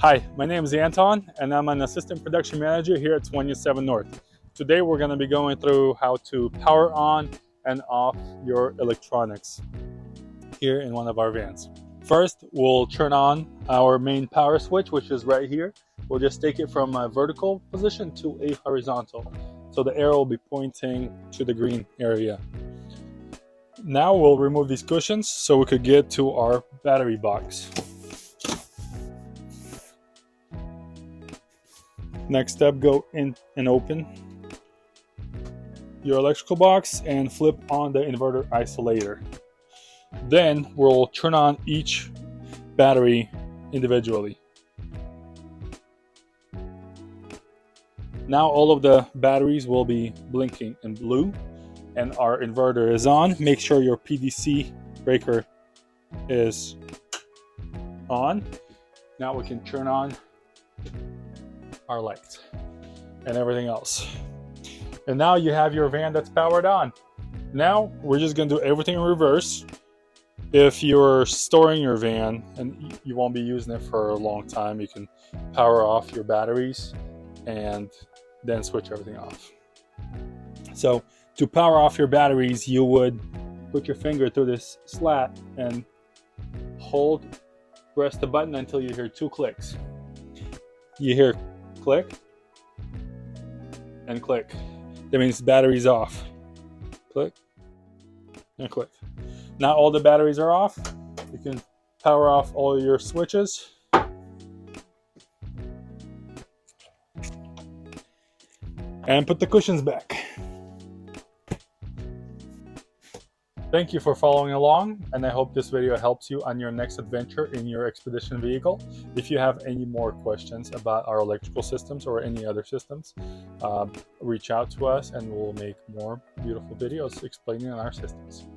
Hi, my name is Anton, and I'm an assistant production manager here at 27 North. Today we're going to be going through how to power on and off your electronics here in one of our vans. First, we'll turn on our main power switch, which is right here. We'll just take it from a vertical position to a horizontal. So the arrow will be pointing to the green area. Now we'll remove these cushions so we could get to our battery box. Next step, go in and open your electrical box and flip on the inverter isolator. Then we'll turn on each battery individually. Now all of the batteries will be blinking in blue and our inverter is on. Make sure your PDC breaker is on. Now we can turn on our lights and everything else. And now you have your van that's powered on. Now we're just gonna do everything in reverse. If you're storing your van and you won't be using it for a long time, you can power off your batteries and then switch everything off. So to power off your batteries, you would put your finger through this slat and press the button until you hear 2 clicks. You hear click and click. That means battery's off. Click and click. Now all the batteries are off. You can power off all your switches. And put the cushions back. Thank you for following along, and I hope this video helps you on your next adventure in your expedition vehicle. If you have any more questions about our electrical systems or any other systems, reach out to us and we'll make more beautiful videos explaining our systems.